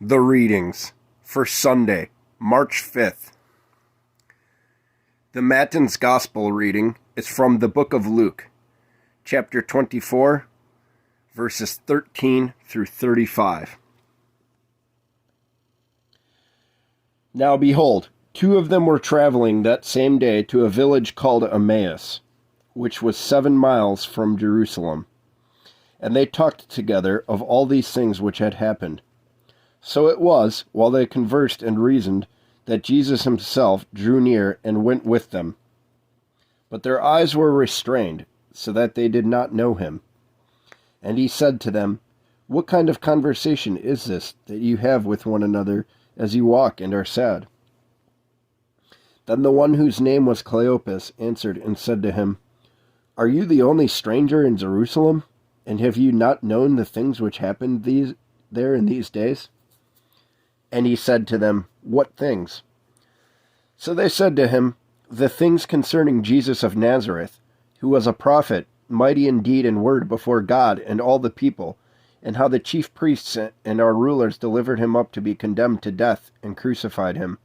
The readings for Sunday, March 5th. The Matins Gospel reading is from the book of Luke, chapter 24, verses 13 through 35. Now behold, two of them were traveling that same day to a village called Emmaus, which was 7 miles from Jerusalem. And they talked together of all these things which had happened. So it was, while they conversed and reasoned, that Jesus himself drew near and went with them. But their eyes were restrained, so that they did not know him. And he said to them, What kind of conversation is this that you have with one another as you walk and are sad? Then the one whose name was Cleopas answered and said to him, Are you the only stranger in Jerusalem? And have you not known the things which happened there in these days? And he said to them, What things? So they said to him, The things concerning Jesus of Nazareth, who was a prophet, mighty in deed and word before God and all the people, and how the chief priests and our rulers delivered him up to be condemned to death and crucified him.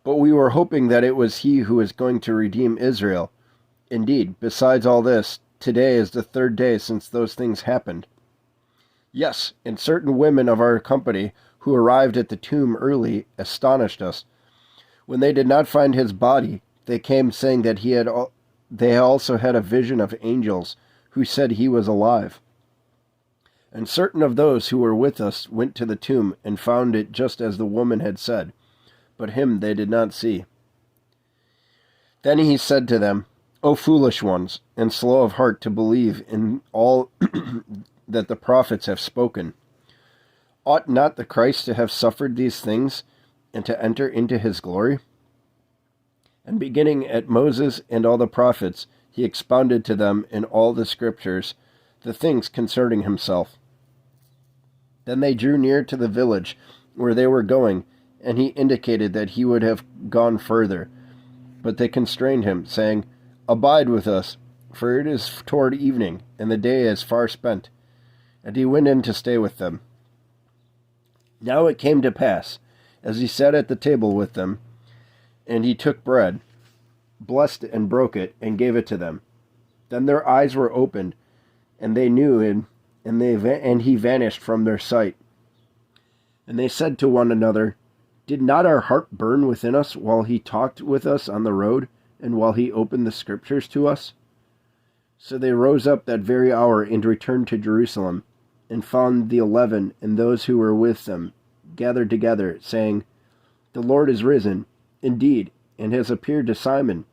But we were hoping that it was he who was going to redeem Israel. Indeed, besides all this, today is the 3rd day since those things happened. Yes, and certain women of our company who arrived at the tomb early astonished us. When they did not find his body, they came saying that they also had a vision of angels who said he was alive. And certain of those who were with us went to the tomb and found it just as the woman had said, but him they did not see. Then he said to them, O foolish ones, and slow of heart to believe in all that the prophets have spoken. Ought not the Christ to have suffered these things, and to enter into his glory? And beginning at Moses and all the prophets, he expounded to them in all the scriptures the things concerning himself. Then they drew near to the village where they were going, and he indicated that he would have gone further. But they constrained him, saying, Abide with us, for it is toward evening, and the day is far spent. And he went in to stay with them. Now it came to pass, as he sat at the table with them, and he took bread, blessed and broke it, and gave it to them. Then their eyes were opened, and they knew him, and he vanished from their sight. And they said to one another, Did not our heart burn within us while he talked with us on the road, and while he opened the scriptures to us? So they rose up that very hour and returned to Jerusalem, and found the 11 and those who were with them gathered together, saying, The Lord is risen, indeed, and has appeared to Simon.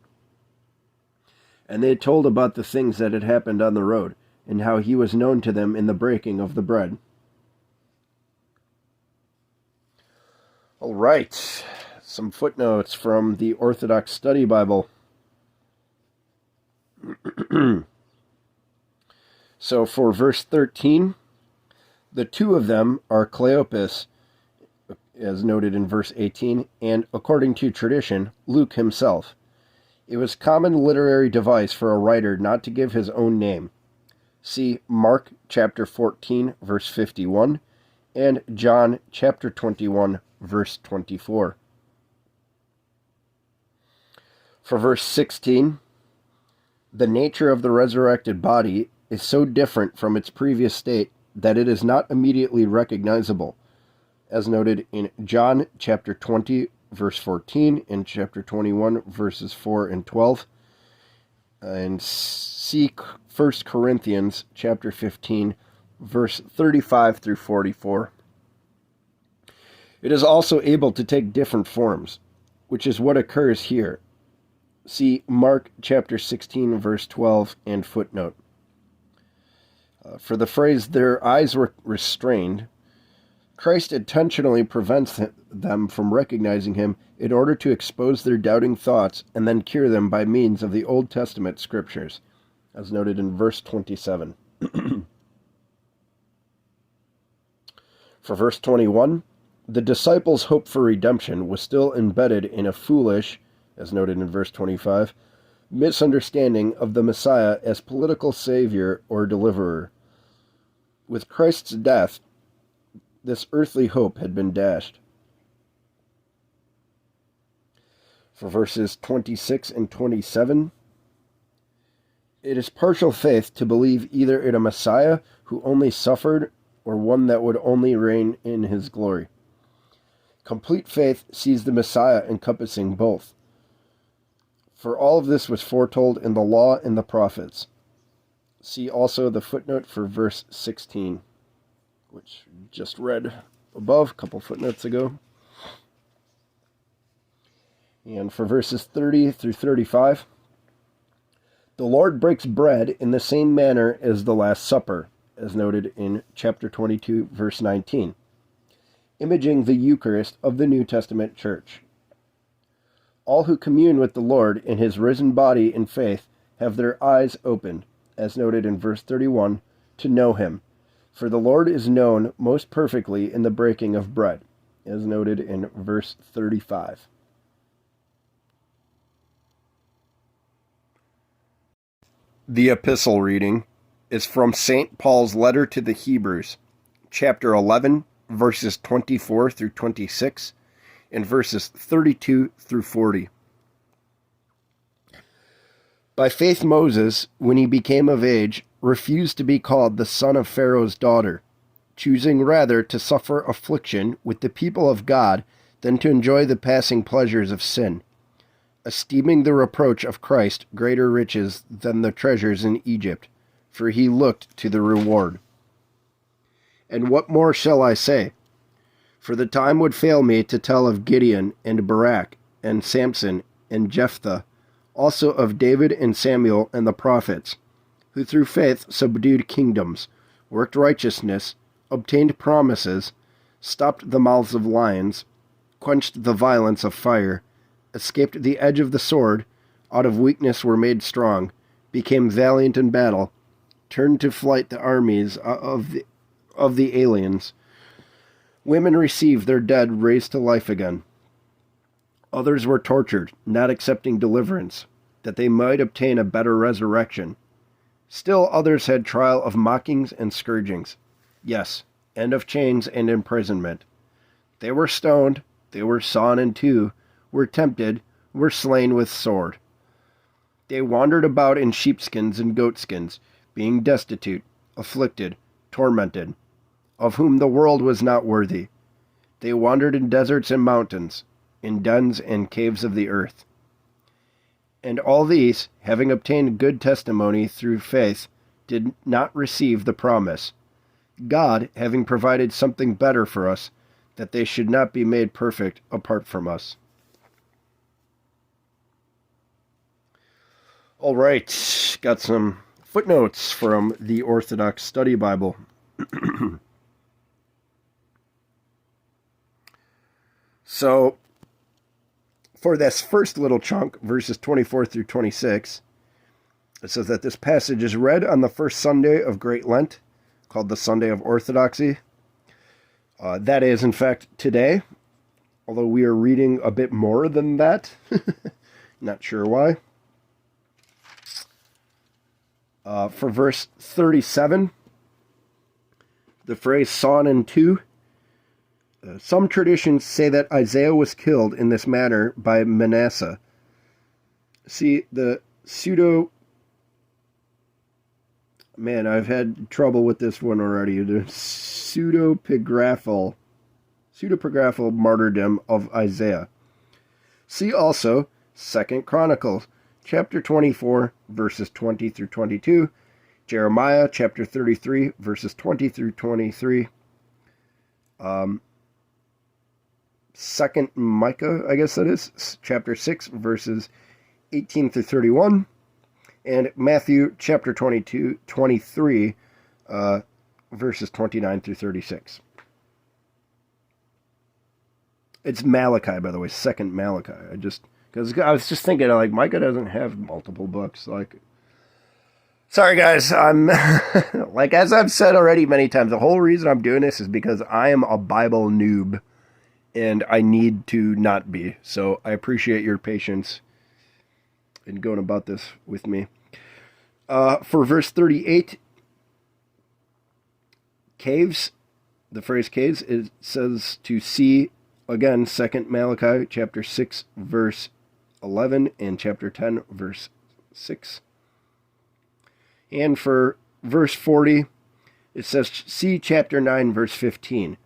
And they told about the things that had happened on the road, and how he was known to them in the breaking of the bread. All right, some footnotes from the Orthodox Study Bible. So for verse 13, the two of them are Cleopas, as noted in verse 18, and, according to tradition, Luke himself. It was common literary device for a writer not to give his own name. See Mark chapter 14, verse 51, and John chapter 21, verse 24. For verse 16, the nature of the resurrected body is so different from its previous state that it is not immediately recognizable, as noted in John chapter 20, verse 14, and chapter 21, verses 4 and 12, and see 1 Corinthians chapter 15, verse 35 through 44. It is also able to take different forms, which is what occurs here. See Mark chapter 16, verse 12, and footnote. For the phrase, their eyes were restrained, Christ intentionally prevents them from recognizing him in order to expose their doubting thoughts and then cure them by means of the Old Testament scriptures, as noted in verse 27. For verse 21, the disciples' hope for redemption was still embedded in a foolish, as noted in verse 25, misunderstanding of the Messiah as political savior or deliverer. With Christ's death, this earthly hope had been dashed. For verses 26 and 27, it is partial faith to believe either in a Messiah who only suffered or one that would only reign in his glory. Complete faith sees the Messiah encompassing both. For all of this was foretold in the law and the prophets. See also the footnote for verse 16, which just read above a couple footnotes ago. And for verses 30 through 35, the Lord breaks bread in the same manner as the Last Supper, as noted in chapter 22, verse 19, imaging the Eucharist of the New Testament Church. All who commune with the Lord in his risen body in faith have their eyes opened, as noted in verse 31, to know him. For the Lord is known most perfectly in the breaking of bread, as noted in verse 35. The epistle reading is from St. Paul's letter to the Hebrews, chapter 11, verses 24 through 26, and verses 32 through 40. By faith Moses, when he became of age, refused to be called the son of Pharaoh's daughter, choosing rather to suffer affliction with the people of God than to enjoy the passing pleasures of sin, esteeming the reproach of Christ greater riches than the treasures in Egypt, for he looked to the reward. And what more shall I say? For the time would fail me to tell of Gideon and Barak and Samson and Jephthah, also of David and Samuel and the prophets, who through faith subdued kingdoms, worked righteousness, obtained promises, stopped the mouths of lions, quenched the violence of fire, escaped the edge of the sword, out of weakness were made strong, became valiant in battle, turned to flight the armies of the aliens. Women received their dead raised to life again. Others were tortured, not accepting deliverance, that they might obtain a better resurrection. Still others had trial of mockings and scourgings, yes, and of chains and imprisonment. They were stoned, they were sawn in two, were tempted, were slain with sword. They wandered about in sheepskins and goatskins, being destitute, afflicted, tormented, of whom the world was not worthy. They wandered in deserts and mountains, in dens and caves of the earth. And all these, having obtained good testimony through faith, did not receive the promise, God having provided something better for us, that they should not be made perfect apart from us. All right, got some footnotes from the Orthodox Study Bible. So, for this first little chunk, verses 24 through 26, it says that this passage is read on the first Sunday of Great Lent, called the Sunday of Orthodoxy. That is, in fact, today, although we are reading a bit more than that. Not sure why. For verse 37, the phrase sawn in two. Some traditions say that Isaiah was killed in this manner by Manasseh. See, the Man, I've had trouble with this one already. The pseudepigraphal martyrdom of Isaiah. See also 2 Chronicles, chapter 24, verses 20 through 22, Jeremiah, chapter 33, verses 20 through 23, 2 Micah, I guess that is, chapter 6, verses 18 through 31, and Matthew, chapter 23, verses 29 through 36. It's Malachi, by the way, 2nd Malachi. Because I was just thinking, like, Micah doesn't have multiple books. Like, sorry, guys. I'm, like, as I've said already many times, the whole reason I'm doing this is because I am a Bible noob, and I need to not be. So I appreciate your patience in going about this with me. For verse 38, caves the phrase case, it says to see, again, 2 Malachi chapter 6, verse 11, and chapter 10, verse 6. And for verse 40, it says, see chapter 9, verse 15.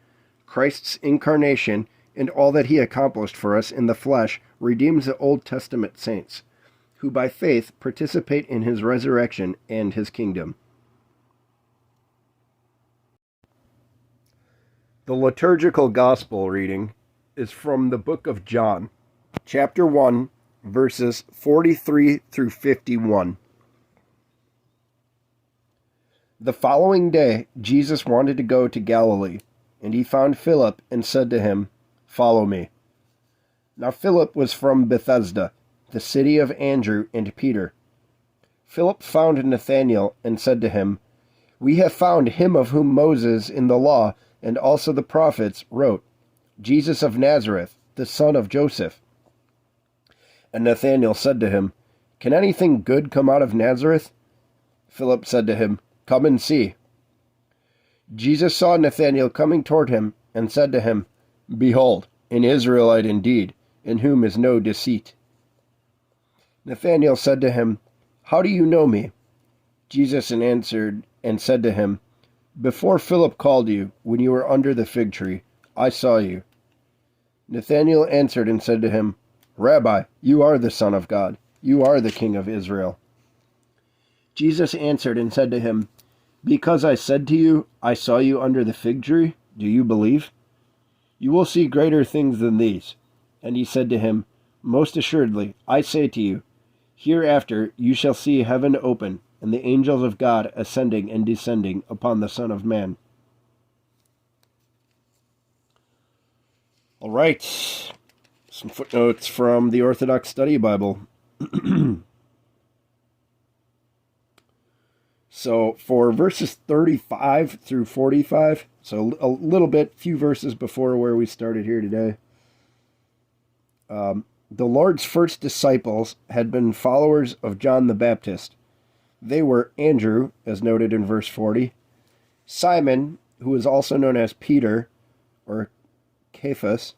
Christ's incarnation and all that he accomplished for us in the flesh redeems the Old Testament saints, who by faith participate in his resurrection and his kingdom. The liturgical gospel reading is from the book of John, chapter 1, verses 43 through 51. The following day, Jesus wanted to go to Galilee, and he found Philip and said to him, follow me. Now Philip was from Bethsaida, the city of Andrew and Peter. Philip found Nathanael and said to him, we have found him of whom Moses in the law and also the prophets wrote, Jesus of Nazareth, the son of Joseph. And Nathanael said to him, can anything good come out of Nazareth? Philip said to him, come and see. Jesus saw Nathanael coming toward him and said to him, behold, an Israelite indeed, in whom is no deceit. Nathanael said to him, how do you know me? Jesus answered and said to him, before Philip called you, when you were under the fig tree, I saw you. Nathanael answered and said to him, Rabbi, you are the Son of God. You are the King of Israel. Jesus answered and said to him, because I said to you, I saw you under the fig tree, do you believe? You will see greater things than these. And he said to him, most assuredly, I say to you, hereafter you shall see heaven open, and the angels of God ascending and descending upon the Son of Man. All right, some footnotes from the Orthodox Study Bible. So for verses 35 through 45, so a little bit, few verses before where we started here today, the Lord's first disciples had been followers of John the Baptist. They were Andrew, as noted in verse 40, Simon, who is also known as Peter, or Cephas,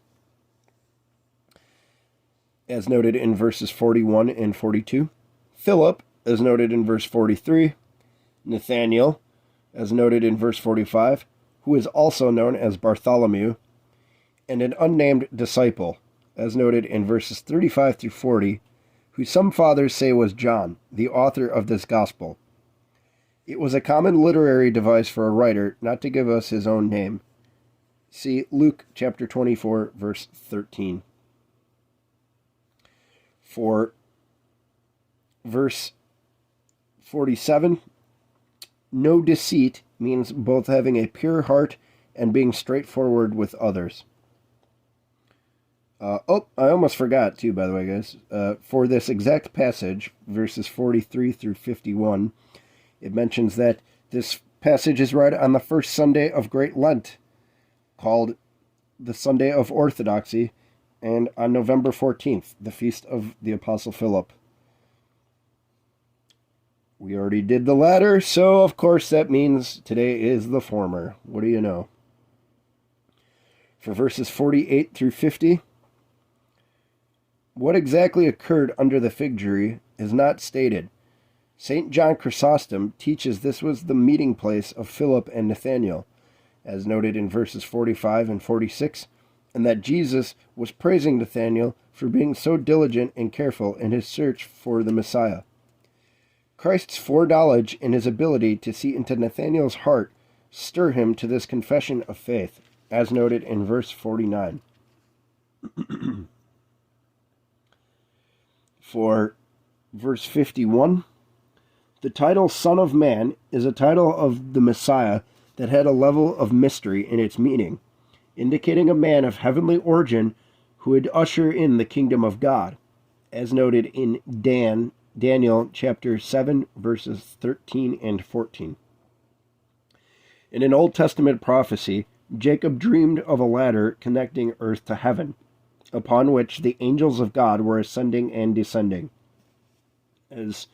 as noted in verses 41 and 42, Philip, as noted in verse 43, Nathanael, as noted in verse 45, who is also known as Bartholomew, and an unnamed disciple, as noted in verses 35 through 40, who some fathers say was John, the author of this gospel. It was a common literary device for a writer not to give us his own name. See Luke chapter 24, verse 13. For verse 47, no deceit means both having a pure heart and being straightforward with others. I almost forgot too, by the way, guys. For this exact passage, verses 43 through 51, it mentions that this passage is read on the first Sunday of Great Lent, called the Sunday of Orthodoxy, and on November 14th, the feast of the Apostle Philip. We already did the latter, so of course that means today is the former. What do you know? For verses 48 through 50, what exactly occurred under the fig tree is not stated. St. John Chrysostom teaches this was the meeting place of Philip and Nathanael, as noted in verses 45 and 46, and that Jesus was praising Nathanael for being so diligent and careful in his search for the Messiah. Christ's foreknowledge and his ability to see into Nathanael's heart stir him to this confession of faith, as noted in verse 49. For verse 51, the title Son of Man is a title of the Messiah that had a level of mystery in its meaning, indicating a man of heavenly origin who would usher in the kingdom of God, as noted in Daniel chapter 7, verses 13 and 14. In an Old Testament prophecy, Jacob dreamed of a ladder connecting earth to heaven, upon which the angels of God were ascending and descending, as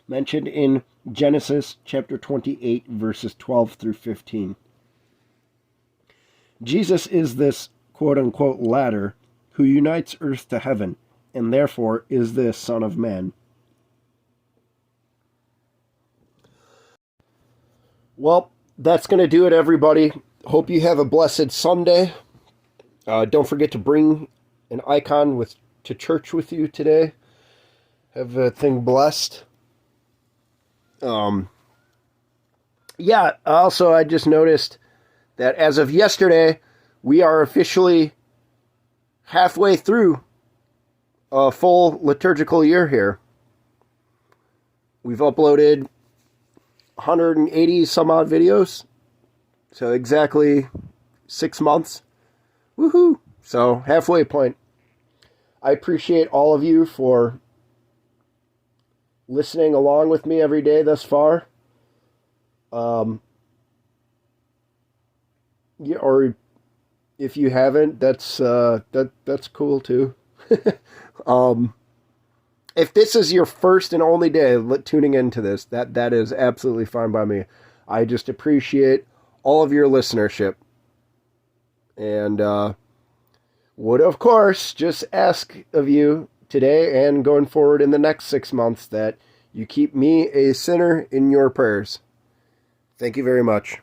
mentioned in Genesis chapter 28, verses 12 through 15. Jesus is this quote-unquote ladder who unites earth to heaven, and therefore is the Son of Man. Well, that's going to do it, everybody. Hope you have a blessed Sunday. Don't forget to bring an icon to church with you today. Have a thing blessed. Also, I just noticed that as of yesterday, we are officially halfway through a full liturgical year here. We've uploaded 180 some odd videos. So exactly 6 months. Woohoo! So halfway point. I appreciate all of you for listening along with me every day thus far. Yeah, or if you haven't, that's cool too. If this is your first and only day tuning into this, that is absolutely fine by me. I just appreciate all of your listenership. And would, of course, just ask of you today and going forward in the next 6 months that you keep me, a sinner, in your prayers. Thank you very much.